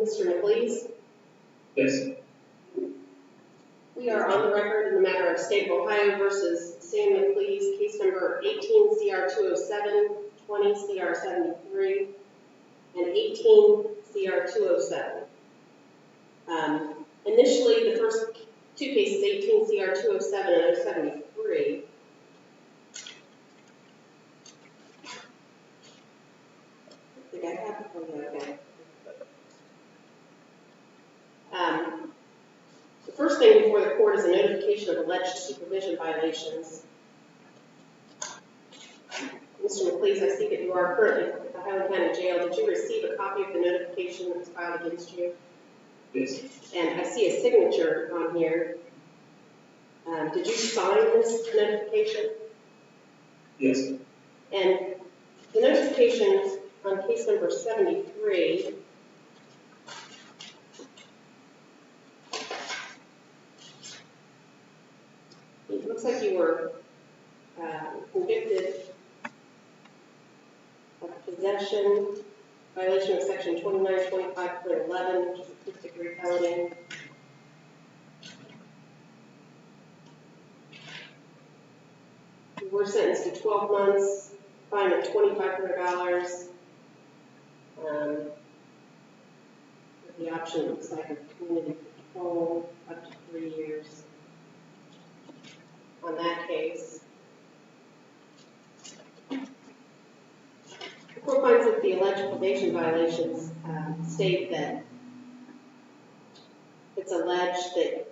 Mr. Pleas? Yes. We are on the record in the matter of State of Ohio versus Samuel Pleas, case number 18 CR 207, 20 CR 73, and 18 CR 207. Initially, the first two cases, 18 CR 207 and 073, I think I have it for you, okay. The first thing before the court is a notification of alleged supervision violations. Mr. McLeese, I see that you are currently at the Highland County Jail. Did you receive a copy of the notification that was filed against you? Yes. And I see a signature on here. Did you sign this notification? Yes. And the notification on case number 73, it looks like you were convicted of possession, violation of section 2925.11, which is a 6th-degree felony. You were sentenced to 12 months, fine of $2,500, with the option, it looks like, of community control up to 3 years on that case. The court finds that the alleged probation violations state that it's alleged that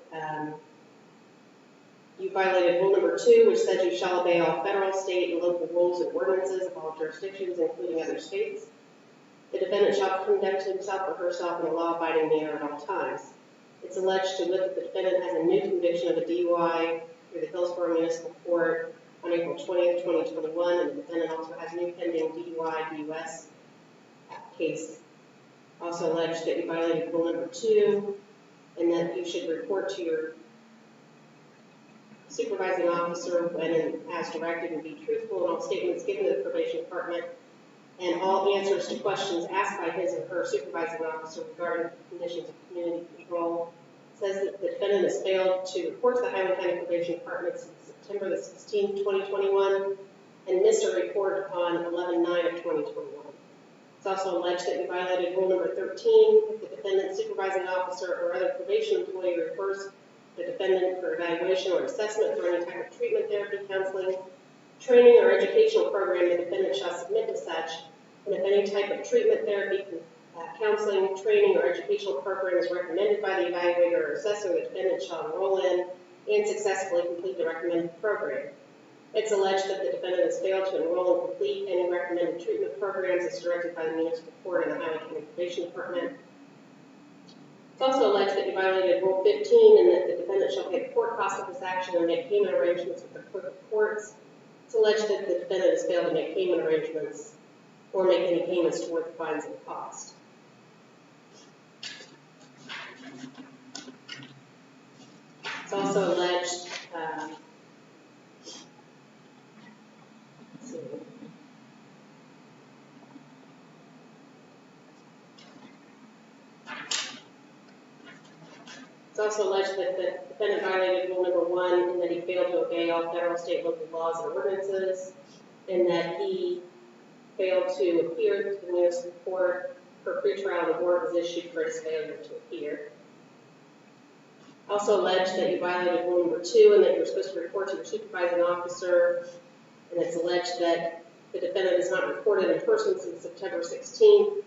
you violated rule number 2, which says you shall obey all federal, state, and local rules and ordinances of all jurisdictions, including other states. The defendant shall conduct himself or herself in a law-abiding manner at all times. It's alleged to that the defendant has a new conviction of a DUI through the Hillsborough Municipal Court on April 20th, 2021, and the defendant also has a new pending DUI DUS case. Also alleged that you violated rule number 2, and that you should report to your supervising officer when and as directed and be truthful in all statements given to the probation department and all answers to questions asked by his or her supervising officer regarding conditions of community control. It says that the defendant has failed to report to the Highland County Probation Department since September the 16th, 2021, and missed a report on 11/9 of 2021. It's also alleged that you violated rule number 13 if the defendant's supervising officer or other probation employee refers the defendant for evaluation or assessment for any type of treatment, therapy, counseling, training, or educational program. The defendant shall submit to such, and if any type of treatment, therapy, counseling, training, or educational program is recommended by the evaluator or assessor, the defendant shall enroll in and successfully complete the recommended program. It's alleged that the defendant has failed to enroll and complete any recommended treatment programs as directed by the municipal court and the Highland County Probation Department. It's also alleged that you violated Rule 15 and that the defendant shall pay the court cost of this action and make payment arrangements with the clerk of courts. It's alleged that the defendant has failed to make payment arrangements or make any payments toward the fines and cost. It's also alleged, It's also alleged that the defendant violated rule number 1 and that he failed to obey all federal, state, local laws and ordinances, and that he failed to appear to the municipal court for pretrial. The warrant was issued for his failure to appear. Also alleged that you violated rule number 2 and that you were supposed to report to your supervising officer, and it's alleged that the defendant has not reported in person since September 16th,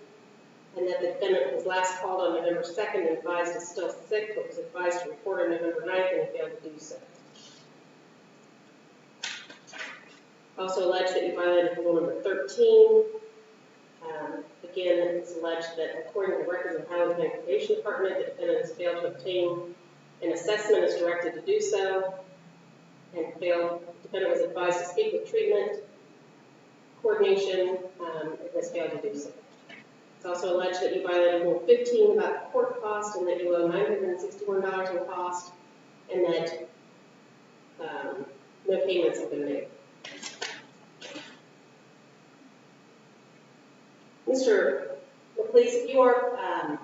and that the defendant was last called on November 2nd and advised is still sick, but was advised to report on November 9th and he failed to do so. Also alleged that you violated rule number 13. Again, it's alleged that according to the records of the Highland County Probation Department, the defendant has failed to obtain an assessment as directed to do so, and the defendant was advised to speak with treatment, coordination, and has failed to do so. It's also alleged that you violated Rule 15 about the court cost and that you owe $961 in cost and that no payments have been made. Mr. Pleas, if you are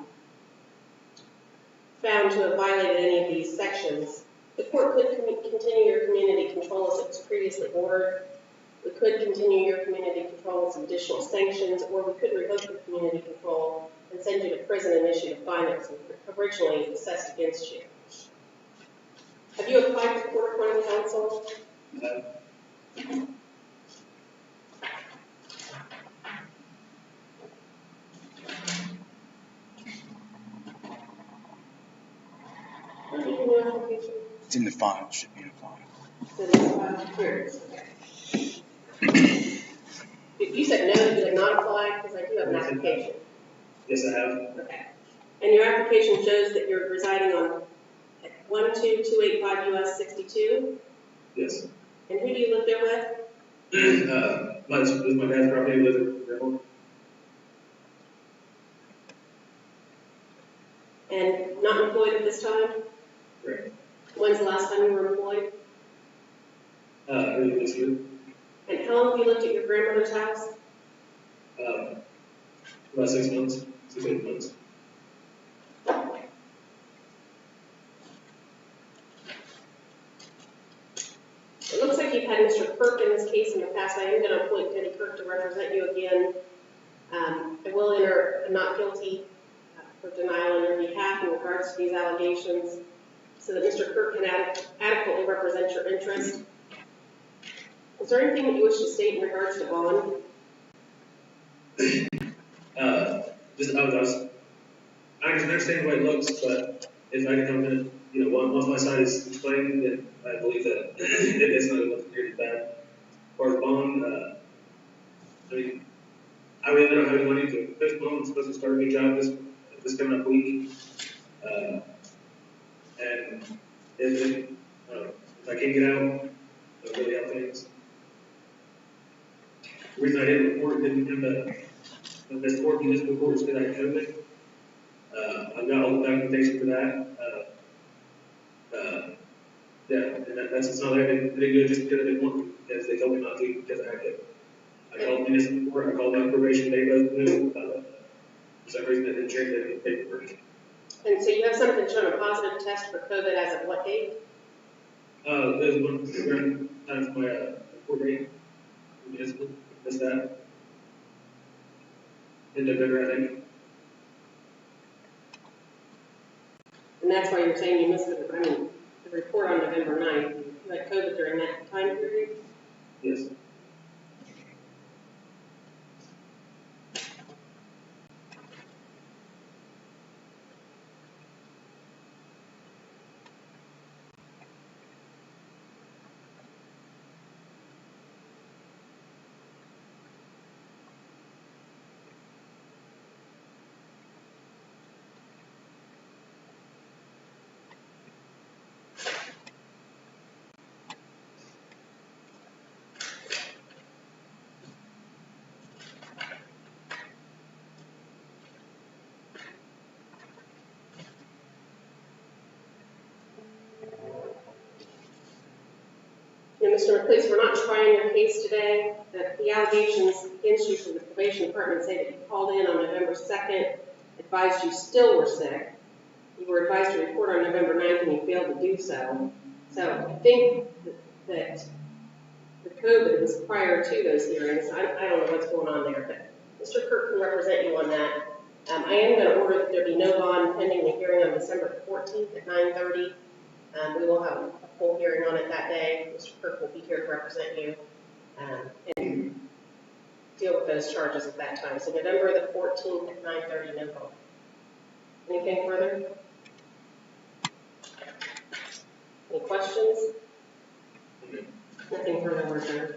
found to have violated any of these sections, the court could continue your community control as it was previously ordered. We could continue your community control with some additional sanctions, or we could revoke your community control and send you to prison and issue a fine that was originally assessed against you. Have you applied for court-appointed counsel? No. What do you know application? It's in the file, should be in the file. So this here it is. You said no, you did not apply, because I do have an application. Yes, I have. Okay. And your application shows that you're residing on 12285 US 62? Yes. And who do you live there with? This is my dad's property. Lives in Grandma. And not employed at this time? Correct. When's the last time you were employed? Early this year. And how long have you lived at your grandmother's house? About 6 months, 6 to 8 months. It looks like you've had Mr. Kirk in this case in the past. I am going to appoint Teddy Kirk to represent you again. I will enter a not guilty for denial on your behalf in regards to these allegations so that Mr. Kirk can adequately represent your interest. Is there anything that you wish to state in regards to bond? I can understand the way it looks, but if I can come in, once my side is explained, then I believe that it's not going to look nearly bad. As far as bond, I really don't have any money to fix bond. I'm supposed to start a new job this coming up week. And if I can't get out, it'll really help things. The reason I didn't have this court municipal court is because I had COVID. I've got all the documentation for that. Yeah, and that's it's not that I didn't do it just because I didn't want to, because they told me not to because I had COVID. I called municipal court, I called my probation, they both knew. For some reason, they didn't change any paperwork. And so you have something showing a positive test for COVID as of what date? There's one time for my court date. Municipal, missed that. In November, I think. And that's why you're saying you missed the report on November 9th. You had COVID during that time period? Yes. Mr. Pleas, we're not trying your case today. The allegations against you from the probation department say that you called in on November 2nd, advised you still were sick. You were advised to report on November 9th and you failed to do so. So I think that the COVID was prior to those hearings. I don't know what's going on there, but Mr. Kirk can represent you on that. I am going to order that there be no bond pending the hearing on December 14th at 9:30. We will have a full hearing on it that day. Mr. Kirk will be here to represent you and deal with those charges at that time. So November the 14th at 9:30, no bond. Anything further? Any questions? Okay. Nothing further, we're adjourned.